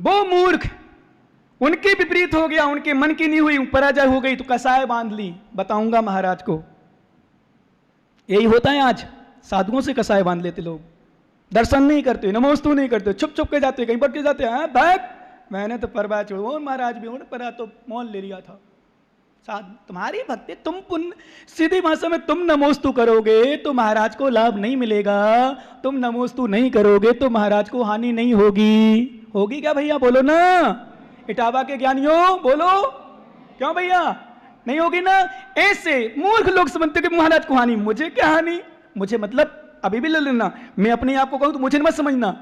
वो मूर्ख, उनके विपरीत हो गया, उनके मन की नहीं हुई, पराजय हो गई तो कसाय बांध ली। बताऊंगा महाराज को, यही होता है आज, साधुओं से कसाय बांध लेते लोग, दर्शन नहीं करते, नमोस्तु नहीं करते, छुप छुप के जाते, कहीं बढ़ के जाते हैं, बैग मैंने तो परवाह छोड़ो, महाराज भी उन पर तो मौन ले लिया था। तुम्हारी भक्ति, तुम पुण्य, सीधी भाषा में तुम नमोस्तु करोगे तो महाराज को लाभ नहीं मिलेगा, तुम नमोस्तु नहीं करोगे तो महाराज को हानि नहीं होगी। होगी क्या भैया, बोलो ना, इटावा के ज्ञानियों बोलो, क्यों भैया नहीं होगी ना। ऐसे मूर्ख लोग समझते कि महाराज को हानि, मुझे क्या हानि, मुझे मतलब अभी भी ले लेना, मैं अपने आप को कहूं तो मुझे मत समझना,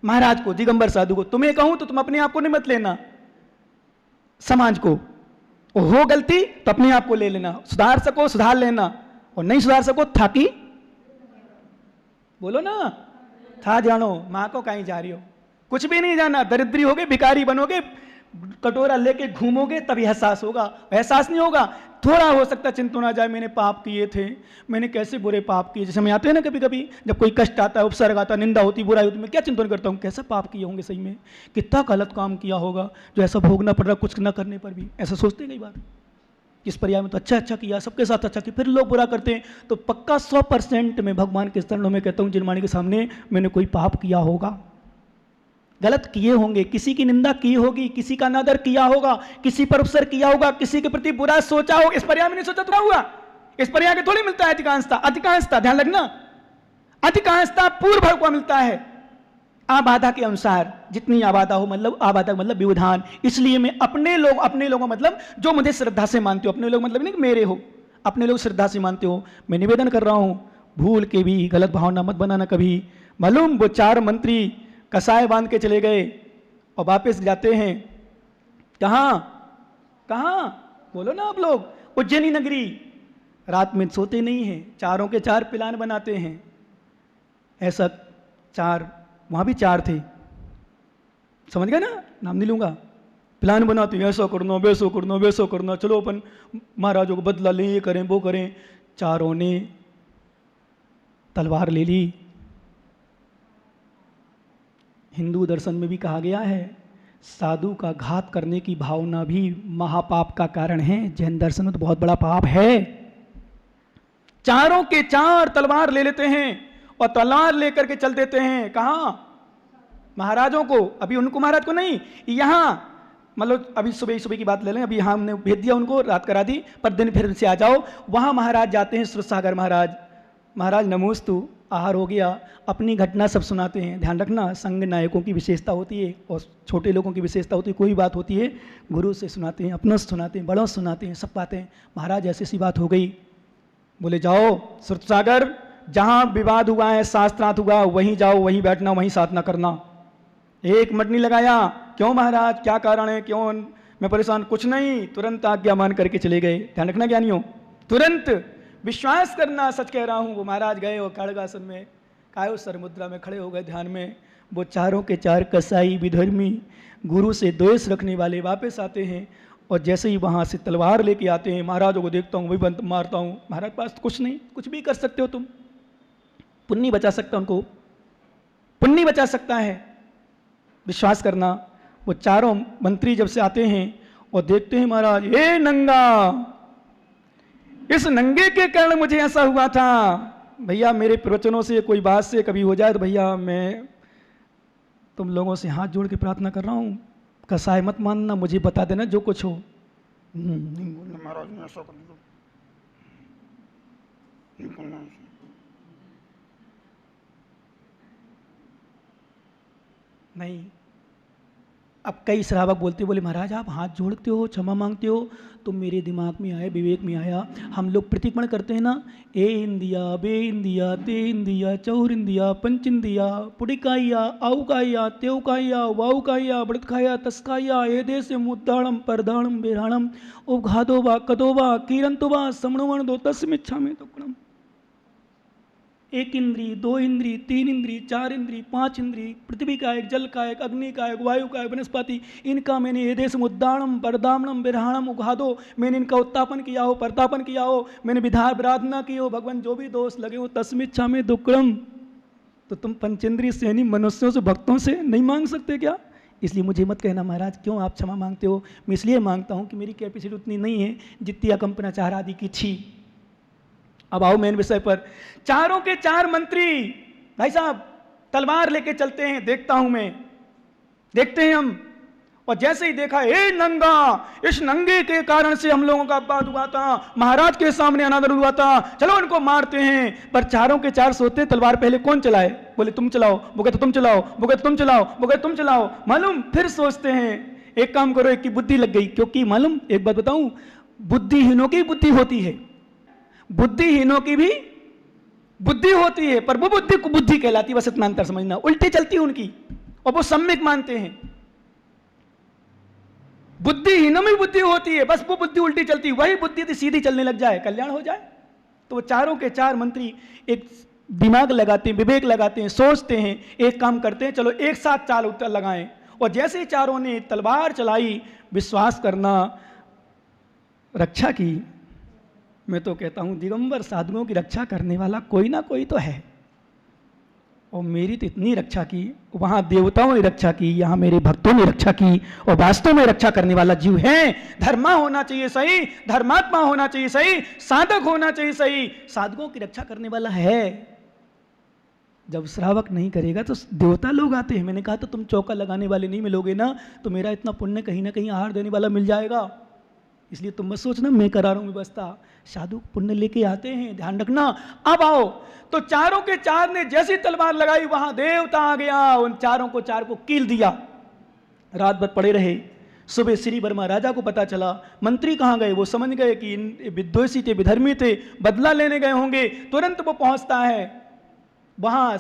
महाराज को, दिगंबर साधु को तुम्हें कहूं तो तुम अपने आप को नहीं मत लेना, समाज को हो गलती तो अपने आप को ले लेना, सुधार सको सुधार लेना, और नहीं सुधार सको थाकी बोलो ना, था जानो, मां को कहीं जा रही हो, कुछ भी नहीं जाना, दरिद्री होगे, भिखारी बनोगे, कटोरा लेके घूमोगे तभी एहसास होगा, एहसास नहीं होगा। थोड़ा हो सकता चिंतन आ जाए, मैंने पाप किए थे, मैंने कैसे बुरे पाप किए, जैसे मैं आते हैं ना कभी कभी, जब कोई कष्ट आता है, उपसर्ग आता है, निंदा होती, बुराई होती, मैं क्या चिंतन करता हूँ, कैसा पाप किए होंगे, सही में कितना गलत काम किया होगा जो ऐसा भोगना पड़ रहा कुछ न करने पर भी, ऐसा सोचते कई बार। इस पर्याय में तो अच्छा किया, सबके साथ अच्छा किया, फिर लोग बुरा करते हैं, तो पक्का 100% मैं भगवान के चरणों में कहता हूँ, जिनवाणी के सामने मैंने कोई पाप किया होगा, गलत किए होंगे, किसी की निंदा की होगी, किसी का अनादर किया होगा, किसी पर उपसर किया होगा, किसी के प्रति बुरा सोचा होगा। इस पर्याय में नहीं सोचा तो क्या हुआ, इस पर्याय के थोड़ी मिलता है अधिकांशता, अधिकांशता ध्यान रखना, अधिकांशता पूर्व भाग को मिलता है, आबाधा के अनुसार, जितनी आबादा हो, मतलब आबादा मतलब व्यवधान। इसलिए मैं अपने लोगों मतलब जो मुझे श्रद्धा से मानते हो, अपने लोग मतलब नहीं कि मेरे हो, अपने लोग श्रद्धा से मानते हो, मैं निवेदन कर रहा हूं, भूल के भी गलत भावना मत बनाना कभी। मालूम वो 4 मंत्री कसाय बांध के चले गए और वापस जाते हैं कहां बोलो ना आप लोग, उज्जैनी नगरी, रात में सोते नहीं हैं, चारों के 4 प्लान बनाते हैं, ऐसा 4 वहां भी 4 थे, समझ गए ना, नाम नहीं लूंगा, प्लान बनाते हैं, ऐसा करना वैसो करना वैसो करना, चलो अपन महाराजों को बदला लें, ये करें वो करें। चारों ने तलवार ले ली। हिंदू दर्शन में भी कहा गया है, साधु का घात करने की भावना भी महापाप का कारण है। जैन दर्शन में तो बहुत बड़ा पाप है। चारों के 4 तलवार ले लेते हैं और तलवार लेकर के चल देते हैं कहां, महाराजों को, अभी उनको महाराज को नहीं, यहां मतलब अभी सुबह की बात ले लें, अभी यहां हमने भेज दिया उनको, रात करा दी, पर दिन फिर से आ जाओ। वहां महाराज जाते हैं, सुरसागर महाराज नमोस्तु, आहार हो गया, अपनी घटना सब सुनाते हैं। ध्यान रखना, संघ नायकों की विशेषता होती है और छोटे लोगों की विशेषता होती है, कोई बात होती है गुरु से सुनाते हैं, अपनों से सुनाते हैं, बड़ों से सुनाते हैं, सब बातें। महाराज ऐसी सी बात हो गई, बोले जाओ सुरसागर, जहां विवाद हुआ है, शास्त्रार्थ हुआ, वहीं जाओ, वहीं बैठना, वहीं साधना करना। एक मिनट नहीं लगाया, क्यों महाराज, क्या कारण है, क्यों मैं परेशान, कुछ नहीं, तुरंत आज्ञा मान करके चले गए। ध्यान रखना ज्ञानियों, तुरंत विश्वास करना, सच कह रहा हूं। वो महाराज गए और खड़गासन में कायोत्सर मुद्रा में खड़े हो गए ध्यान में। वो चारों के 4 कसाई विधर्मी गुरु से द्वेष रखने वाले वापस आते हैं और जैसे ही वहां से तलवार लेके आते हैं, महाराजों को देखता हूं, वही बंद मारता हूं। महाराज पास तो कुछ नहीं, कुछ भी कर सकते हो तुम, पुण्य नहीं बचा सकता उनको, पुण्य नहीं बचा सकता है, विश्वास करना। वो चारों मंत्री जब से आते हैं और देखते हैं महाराज, ए नंगा, इस नंगे के कारण मुझे ऐसा हुआ था भैया, मेरे प्रवचनों से कोई बात से कभी हो जाए तो भैया मैं तुम लोगों से हाथ जोड़ के प्रार्थना कर रहा हूं, कसाय मत मानना, मुझे बता देना जो कुछ हो। नहीं बोलना महाराज, ने ऐसा कर दो, नहीं बोलना। नहीं, अब कई श्रावक बोलते, बोले महाराज आप हाथ जोड़ते हो, क्षमा मांगते हो, तो मेरे दिमाग में आया, विवेक में आया, हम लोग प्रतिक्रमण करते हैं ना, ए इंदिया, बे इंदिया, ते इंदिया, चौर इंदिया, पंच इंदिया, पुडिकाइया, आउकाइया, तेउकाइया, वाउकाइया, बड़तखाया, तस्काइया, ए देश मुद्दाणम परदाणम बेराणम उघादोबा कदोबा कीरंतोबा समणवण दो तस्मिच्छा में तुकड़म। 1 इंद्री, 2 इंद्री, 3 इंद्री, 4 इंद्री, 5 इंद्री, पृथ्वी का एक, जल का एक, अग्नि का एक, वायु का एक, वनस्पति, इनका मैंने ये देश मुद्दाणम परदामणम बिरहाणम उघादो, मैंने इनका उत्तापन किया हो, परतापन किया हो, मैंने विधार प्रार्थना की हो, भगवान जो भी दोष लगे हो तस्मिच्छा में दुक्कड़म। तो तुम पंचेंद्रिय सेनी मनुष्यों से, भक्तों से नहीं मांग सकते क्या? इसलिए मुझे मत कहना महाराज क्यों आप क्षमा मांगते हो। मैं इसलिए मांगता हूँ कि मेरी कैपेसिटी उतनी नहीं है जितनी अकम्पनाचार आदि की थी। अब आओ मेन विषय पर। चारों के चार मंत्री भाई साहब तलवार लेके चलते हैं, देखता हूं मैं, देखते हैं हम। और जैसे ही देखा, ए नंगा, इस नंगे के कारण से हम लोगों का अपराध हुआ था, महाराज के सामने अनादर हुआ था, चलो उनको मारते हैं। पर चारों के चार सोते तलवार पहले कौन चलाए? बोले तुम चलाओ, वो कहते तुम चलाओ, वो कहते तुम चलाओ, वो कहते तुम चलाओ। मालूम फिर सोचते हैं एक काम करो, एक की बुद्धि लग गई। क्योंकि मालूम एक बात बताऊं, बुद्धिहीनों की बुद्धि होती है, बुद्धिहीनों की भी बुद्धि होती है, पर वो बुद्धि को बुद्धि कहलाती है। बस इतना अंतर समझना, उल्टी चलती है उनकी और वो सम्यक मानते हैं। बुद्धिहीनों में बुद्धि होती है, बस वो बुद्धि उल्टी चलती है। वही बुद्धि यदि सीधी चलने लग जाए, कल्याण हो जाए। तो वो चारों के चार मंत्री एक दिमाग लगाते हैं, विवेक लगाते हैं, सोचते हैं, एक काम करते हैं, चलो एक साथ चाल उत्तर लगाएं। और जैसे ही चारों ने तलवार चलाई, विश्वास करना, रक्षा की। मैं तो कहता हूं दिगंबर साधुओं की रक्षा करने वाला कोई ना कोई तो है। और मेरी तो इतनी रक्षा की, वहां देवताओं ने रक्षा की, यहां मेरे भक्तों ने रक्षा की। और वास्तव में रक्षा करने वाला जीव है। धर्मा होना चाहिए सही, धर्मात्मा होना चाहिए सही, साधक होना चाहिए सही, साधकों की रक्षा करने वाला है। जब श्रावक नहीं करेगा तो देवता लोग आते हैं। मैंने कहा तो तुम चौका लगाने वाले नहीं मिलोगे ना, तो मेरा इतना पुण्य कहीं ना कहीं आहार देने वाला मिल जाएगा। इसलिए तुम मत सोचना मैं करा रहा हूं व्यवस्था, साधु पुण्य लेके आते हैं, ध्यान रखना। अब आओ, तो चारों के चार ने जैसी तलवार लगाई, वहां देवता आ गया, उन चारों को चार को कील दिया। रात भर पड़े रहे। सुबह श्री वर्मा राजा को पता चला। मंत्री कहां गए? वो समझ गए कि इन विद्वेषी थे, विधर्मी थे, बदला लेने गए होंगे। तुरंत वो पहुंचता है वहां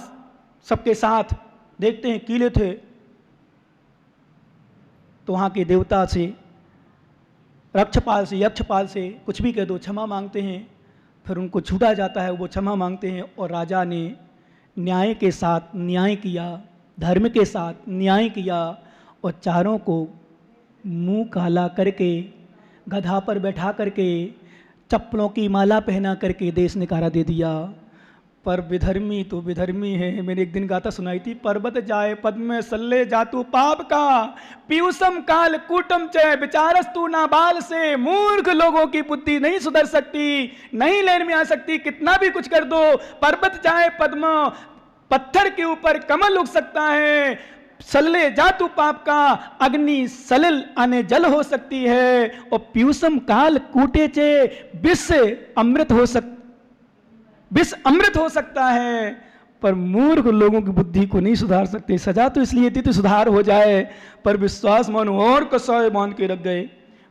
सबके साथ, देखते हैं कीले थे। तो वहां के देवता से, रक्षपाल से, यक्षपाल से कुछ भी कह दो, क्षमा मांगते हैं। फिर उनको छूटा जाता है, वो क्षमा मांगते हैं। और राजा ने न्याय के साथ न्याय किया, धर्म के साथ न्याय किया। और चारों को मुंह काला करके, गधा पर बैठा करके, चप्पलों की माला पहना करके देश निकारा दे दिया। पर विधर्मी तो विधर्मी है। मैंने एक दिन गाथा सुनाई थी, पर्वत जाए पद में सल्ले जातु पाप का, पीयूषम काल कूटम चय विचारस्तु ना बाल से। मूर्ख लोगों की बुद्धि नहीं सुधर सकती, नहीं लेन में आ सकती, कितना भी कुछ कर दो। पर्वत जाए पद्म, पत्थर के ऊपर कमल उग सकता है। सल्ले जातु पाप का, अग्नि सलिल आने जल हो सकती है। और पीयूषम काल कूटे चे, विष अमृत हो सकता, विष अमृत हो सकता है। पर मूर्ख लोगों की बुद्धि को नहीं सुधार सकते। सजा तो इसलिए थी तो सुधार हो जाए, पर विश्वास मानो और कसाय बांध के रख गए।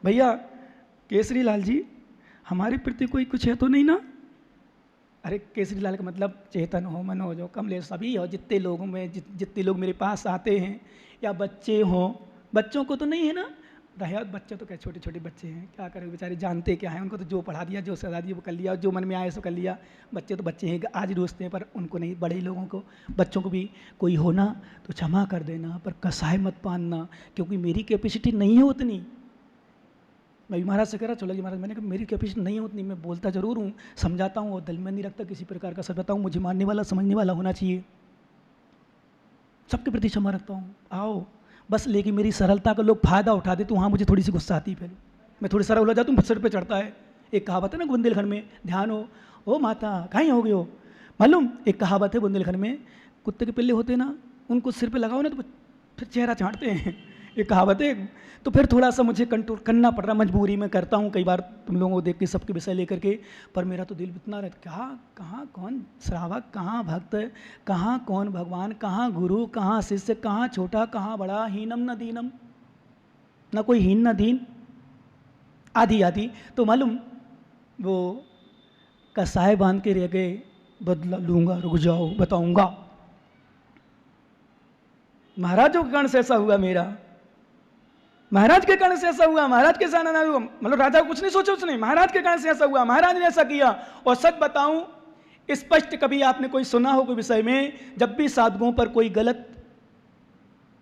भैया केसरी लाल जी, हमारे प्रति कोई कुछ है तो नहीं ना? अरे केसरी लाल का मतलब चेतन हो, मनोज हो, कमलेश, सभी हो, जितने लोगों में जितने लोग मेरे पास आते हैं, या बच्चे हों, बच्चों को तो नहीं है ना? रहा बच्चे तो क्या छोटे छोटे बच्चे हैं, क्या करें बेचारे, जानते क्या है, उनको तो जो पढ़ा दिया, जो सजा दिया वो कर लिया, जो मन में आए सो कर लिया। बच्चे तो बच्चे हैं, आज रोजते हैं, पर उनको नहीं। बड़े लोगों को, बच्चों को भी कोई होना तो क्षमा कर देना, पर कसाय मत पानना, क्योंकि मेरी कैपेसिटी नहीं है उतनी। मैं भी महाराज से कह रहा, चलो जी महाराज, मैंने कहा मेरी कैपेसिटी नहीं है उतनी। मैं बोलता जरूर हूँ, समझाता हूँ, और दिल में नहीं रखता किसी प्रकार का। सच बताऊँ, मुझे मानने वाला समझने वाला होना चाहिए, सबके प्रति क्षमा रखता हूँ। आओ बस, लेकिन मेरी सरलता का लोग फायदा उठा दे तो वहाँ मुझे थोड़ी सी गुस्सा आती है। पहले मैं थोड़ी सरल हो जाता हूँ, सिर पे चढ़ता है। एक कहावत है ना बुंदेलखंड में, ध्यान हो ओ माता कहीं हो गए हो, मालूम? एक कहावत है बुंदेलखंड में, कुत्ते के पिल्ले होते ना, उनको सिर पे लगाओ ना तो फिर चेहरा चाटते हैं। एक कहावत है। तो फिर थोड़ा सा मुझे कंट्रोल करना पड़ रहा, मजबूरी में करता हूँ कई बार तुम लोगों को देख के, सबके विषय लेकर के। पर मेरा तो दिल इतना रहता, कहाँ कौन श्रावक, कहाँ भक्त, कहाँ कौन भगवान, कहाँ गुरु, कहाँ शिष्य, कहाँ छोटा, कहाँ बड़ा, हीनम न दीनम, न कोई हीन न दीन, आदि आदि। तो मालूम वो कसाय बांध के रह गए, बदला लूंगा, रुक जाओ बताऊंगा। महाराजों के कारण से ऐसा हुआ, मेरा महाराज के कारण से ऐसा हुआ, महाराज के साथ ना हुआ, मतलब राजा को कुछ नहीं सोचा उसने, महाराज के कारण से ऐसा हुआ, महाराज ने ऐसा किया। और सच बताऊं, स्पष्ट कभी आपने कोई सुना हो कोई विषय में, जब भी साधुओं पर कोई गलत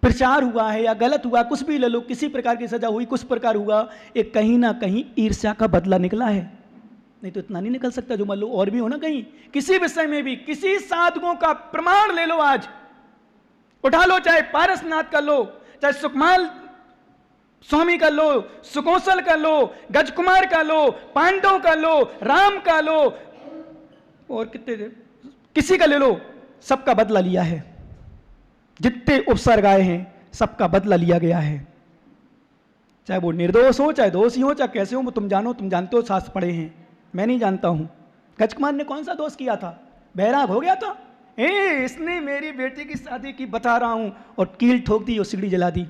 प्रचार हुआ है या गलत हुआ, कुछ भी ले लो, किसी प्रकार की सजा हुई, कुछ प्रकार हुआ, एक कहीं ना कहीं ईर्ष्या का बदला निकला है। नहीं तो इतना नहीं निकल सकता जो मान लो और भी हो ना, कहीं किसी विषय में भी, किसी साधुओं का प्रमाण ले लो, आज उठा लो, चाहे पारसनाथ का लो, चाहे सुकमाल स्वामी का लो, सुकौशल का लो, गजकुमार का लो, पांडव का लो, राम का लो, और कितने किसी का ले लो, सबका बदला लिया है। जितने उपसर्ग आए हैं सबका बदला लिया गया है, चाहे वो निर्दोष हो, चाहे दोषी हो, चाहे कैसे हो, वो तुम जानो, तुम जानते हो, शास्त्र पढ़े हैं, मैं नहीं जानता हूं। गजकुमार ने कौन सा दोष किया था? बैराग हो गया था, इसने मेरी बेटी की शादी की बता रहा हूं, और कील ठोक दी और सिगड़ी जला दी।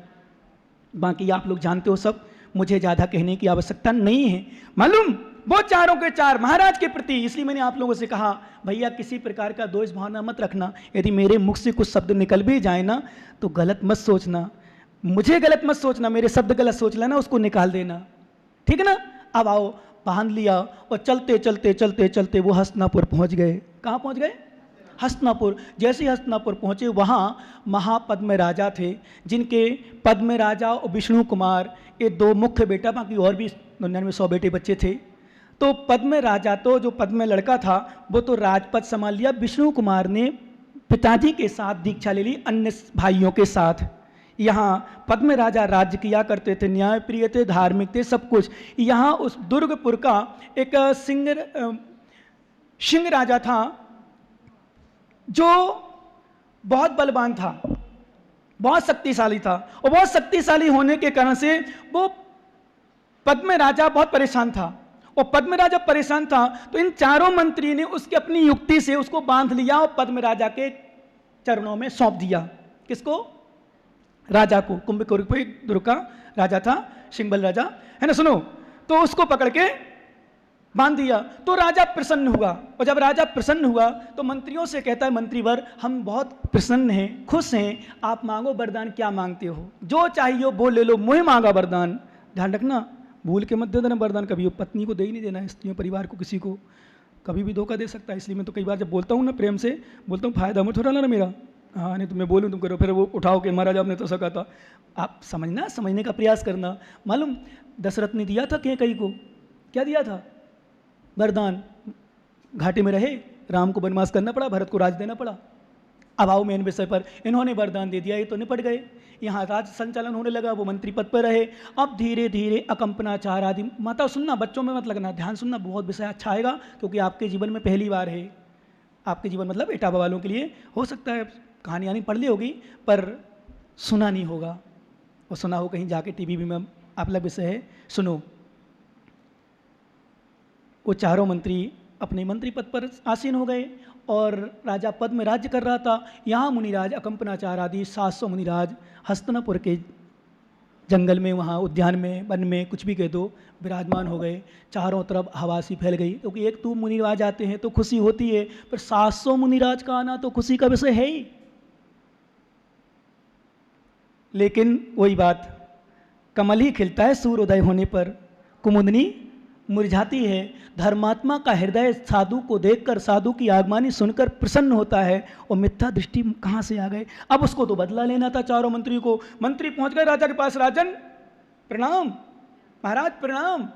बाकी आप लोग जानते हो सब, मुझे ज्यादा कहने की आवश्यकता नहीं है। मालूम वो चारों के चार महाराज के प्रति, इसलिए मैंने आप लोगों से कहा भैया किसी प्रकार का दोष भावना मत रखना। यदि मेरे मुख से कुछ शब्द निकल भी जाए ना तो गलत मत सोचना, मुझे गलत मत सोचना, मेरे शब्द गलत सोच लेना, उसको निकाल देना, ठीक है ना। अब आओ, बांध लिया और चलते चलते चलते चलते वो हस्तिनापुर पहुंच गए। कहाँ पहुंच गए? हस्तिनापुर। जैसे ही हस्तिनापुर पहुंचे वहाँ महापद्म राजा थे, जिनके पद्म राजा और विष्णु कुमार ये दो मुख्य बेटा, बाकी और भी 99 बेटे बच्चे थे। तो पद्म राजा तो जो पद्म लड़का था वो तो राजपद संभाल लिया, विष्णु कुमार ने पिताजी के साथ दीक्षा ले ली अन्य भाइयों के साथ। यहाँ पद्म राजा राज्य किया करते थे, न्यायप्रिय थे, धार्मिक थे, सब कुछ। यहाँ उस दुर्गपुर का एक सिंह राजा था जो बहुत बलवान था, बहुत शक्तिशाली था, और बहुत शक्तिशाली होने के कारण से वो पद्म राजा बहुत परेशान था। और पद्म राजा परेशान था तो इन चारों मंत्री ने उसकी अपनी युक्ति से उसको बांध लिया और पद्म राजा के चरणों में सौंप दिया। किसको? राजा को। कुंभकर्ण का राजा था, सिंहबल राजा, है ना, सुनो। तो उसको पकड़ के बांध दिया। तो राजा प्रसन्न हुआ, और जब राजा प्रसन्न हुआ तो मंत्रियों से कहता है, मंत्रीवर हम बहुत प्रसन्न हैं, खुश हैं, आप मांगो वरदान, क्या मांगते हो, जो चाहिए वो ले लो, मुझे मांगा वरदान। ध्यान रखना, भूल के मत दे देना वरदान, कभी पत्नी को दे ही नहीं देना, स्त्रियों परिवार को किसी को कभी भी धोखा दे सकता है। इसलिए मैं तो कई बार जब बोलता हूँ ना प्रेम से बोलता हूँ, फायदा मत उठा लेना मेरा, हाँ, नहीं तो मैं बोलूँ तुम करो, फिर वो उठाओ के महाराज आपने तो सका था। आप समझने का प्रयास करना। मालूम दशरथ ने दिया था कैकेयी को, क्या दिया था? वरदान। घाटे में रहे, राम को वनवास करना पड़ा, भरत को राज देना पड़ा। अब आओ मेन विषय पर, इन्होंने वरदान दे दिया, ये तो निपट गए। यहाँ राज संचालन होने लगा, वो मंत्री पद पर रहे। अब धीरे धीरे अकंपनाचार आदि, माता सुनना, बच्चों में मत लगना, ध्यान सुनना, बहुत विषय अच्छा आएगा, क्योंकि आपके जीवन में पहली बार है। आपके जीवन मतलब इटावा वालों के लिए हो सकता है कहानी आनी पढ़ ली होगी पर सुना नहीं होगा, और सुना हो कहीं जाके टीवी में, आप अलग विषय है, सुनो। वो चारों मंत्री अपने मंत्री पद पर आसीन हो गए और राजा पद में राज्य कर रहा था। यहाँ मुनिराज अकंपनाचार आदि 700 मुनिराज हस्तिनापुर के जंगल में, वहाँ उद्यान में, वन में, कुछ भी कह दो, विराजमान हो गए। चारों तरफ हवासी फैल गई, क्योंकि एक तो मुनिराज आते हैं तो खुशी होती है, पर 700 मुनिराज का आना तो खुशी का विषय है ही। लेकिन वही बात, कमल ही खिलता है सूर्योदय होने पर, कुमुदनी मुरझाती है। धर्मात्मा का हृदय साधु को देखकर, साधु की आगमनी सुनकर प्रसन्न होता है, और मिथ्या दृष्टि कहाँ से आ गए। अब उसको तो बदला लेना था चारों मंत्री को। मंत्री पहुंच गए राजा के पास, राजन प्रणाम, महाराज प्रणाम।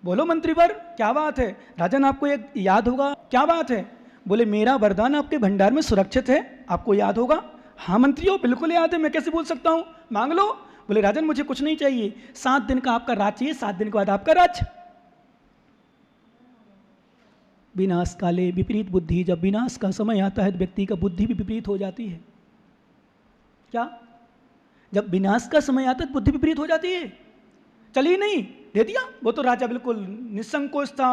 बोलो मंत्रीवर, क्या बात है? राजन आपको एक याद होगा, क्या बात है? बोले मेरा वरदान आपके भंडार में सुरक्षित है, आपको याद होगा। हाँ मंत्रियों, बिल्कुल याद है, मैं कैसे भूल सकता हूँ, मांग लो। बोले राजन मुझे कुछ नहीं चाहिए, 7 दिन का आपका राज चाहिए, 7 दिन के बाद आपका राज। विनाश काले विपरीत बुद्धि, जब विनाश का समय आता है तो व्यक्ति का बुद्धि भी विपरीत हो जाती है। क्या? जब विनाश का समय आता है तो बुद्धि विपरीत हो जाती है। चलिए नहीं, दे दिया। वो तो राजा बिल्कुल निसंकोच था,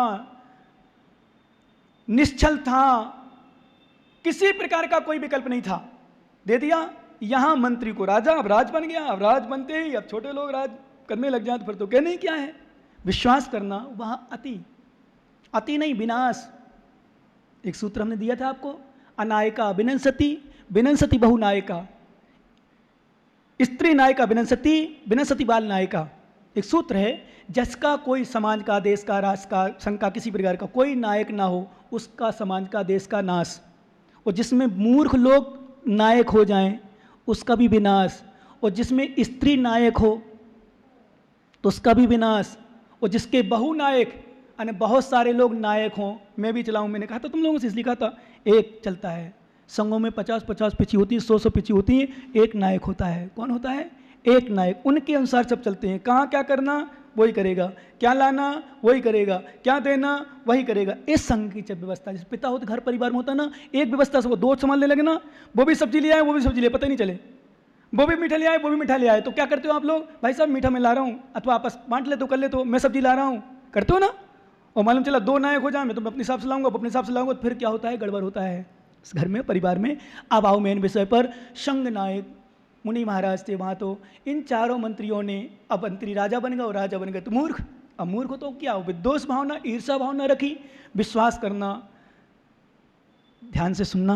निश्चल था, किसी प्रकार का कोई विकल्प नहीं था, दे दिया। यहां मंत्री को राजा, अब राज बन गया। अब राज बनते ही अब छोटे लोग राज करने लग जाए तो फिर तो कहने ही क्या है। विश्वास करना वहां अति नहीं, विनाश। एक सूत्र हमने दिया था आपको, अनायका विनंसति, विनंसति बहुनायका, स्त्री नायका विनंसति, विनंसति बाल नायका। एक सूत्र है, जिसका कोई समाज का, देश का, राष्ट्र का, संघ का, किसी प्रकार का कोई नायक ना हो, उसका समाज का, देश का नाश। और जिसमें मूर्ख लोग नायक हो जाएं, उसका भी विनाश। और जिसमें स्त्री नायक हो तो उसका भी विनाश। और जिसके बहुनायक, यानी बहुत सारे लोग नायक हों, मैं भी चलाऊं, मैंने कहा था तुम लोगों से, इसलिए कहा था, एक चलता है। संघों में 50-50 पिछी होती है, 100-100 पिछी होती है, एक नायक होता है। कौन होता है? एक नायक, उनके अनुसार सब चलते हैं। कहाँ क्या करना वही करेगा, क्या लाना वही करेगा, क्या देना वही करेगा। इस संघ की जब व्यवस्था, जैसे पिता होते घर परिवार में होता ना, एक व्यवस्था से वो दो संभालने लगे ना, वो भी सब्जी ले आए वो भी सब्जी ले, पता ही नहीं चले, वो भी मीठा ले आए वो भी मीठा ले आए। तो क्या करते हो आप लोग, भाई साहब मीठा मैं ला रहा हूँ, अथवा आपस बांट ले तो कर ले, तो मैं सब्जी ला रहा हूँ, करते हो ना। और मालूम चला दो नायक हो जाए, मैं तो अपने हिसाब से लाऊंगा, अपने हिसाब से लाऊंगा, तो फिर क्या होता है, गड़बड़ होता है इस घर में परिवार में। अब आओ मेन विषय पर। संघ नायक मुनि महाराज थे वहाँ, तो इन चारों मंत्रियों ने, अब मंत्री राजा बन गया और राजा बन गए तो मूर्ख। अब मूर्ख तो क्या, विद्वेष भावना ईर्षा भावना रखी, विश्वास करना, ध्यान से सुनना,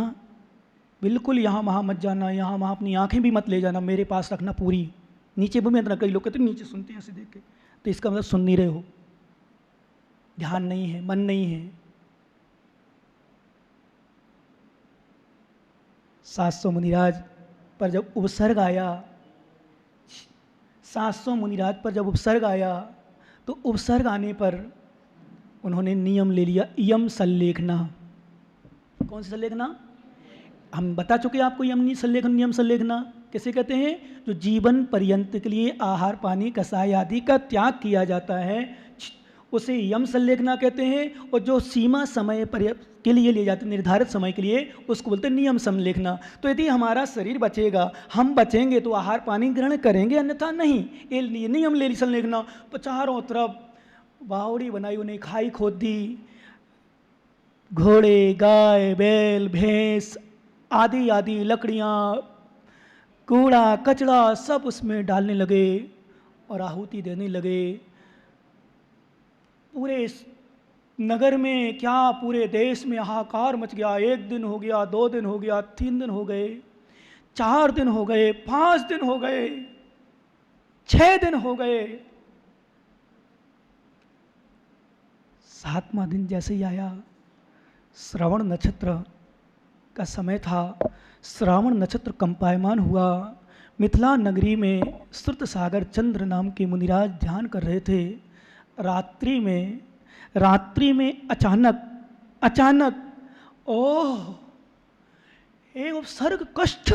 बिल्कुल यहाँ वहाँ मत जाना, यहाँ वहाँ अपनी आंखें भी मत ले जाना, मेरे पास रखना पूरी, नीचे भी मत रखना। कई लोग कहते नीचे सुनते हैं ऐसे देख के, तो इसका मतलब सुन नहीं रहे हो, ध्यान नहीं है, मन नहीं है। 700 मुनिराज पर जब उपसर्ग आया, 700 मुनिराज पर जब उपसर्ग आया, तो उपसर्ग आने पर उन्होंने नियम ले लिया, यम सल्लेखना। कौन सा सल्लेखना, हम बता चुके आपको, यम सल्लेखन, नियम सल्लेखना कैसे कहते हैं, जो जीवन पर्यंत के लिए आहार पानी कसाय आदि का त्याग किया जाता है उसे यम सल्लेखना कहते हैं, और जो सीमा समय के लिए लिए जाते हैं, निर्धारित समय के लिए, उसको बोलते हैं नियम सल्लेखना। तो यदि हमारा शरीर बचेगा, हम बचेंगे तो आहार पानी ग्रहण करेंगे, अन्यथा नहीं। ये नियम ले सल्लेखना। तो चारों तरफ बावड़ी बनाई, उन्हें खाई खोद दी, घोड़े गाय बैल भैंस आदि आदि लकड़ियाँ कूड़ा कचड़ा सब उसमें डालने लगे और आहुति देने लगे। पूरे नगर में क्या, पूरे देश में हाहाकार मच गया। 1 दिन हो गया, 2 दिन हो गया, 3 दिन हो गए, 4 दिन हो गए, 5 दिन हो गए, 6 दिन हो गए। 7वां दिन जैसे ही आया, श्रवण नक्षत्र का समय था, श्रावण नक्षत्र कंपायमान हुआ। मिथिला नगरी में श्रुत सागर चंद्र नाम के मुनिराज ध्यान कर रहे थे। रात्रि में अचानक ओह, एक उपसर्ग कष्ट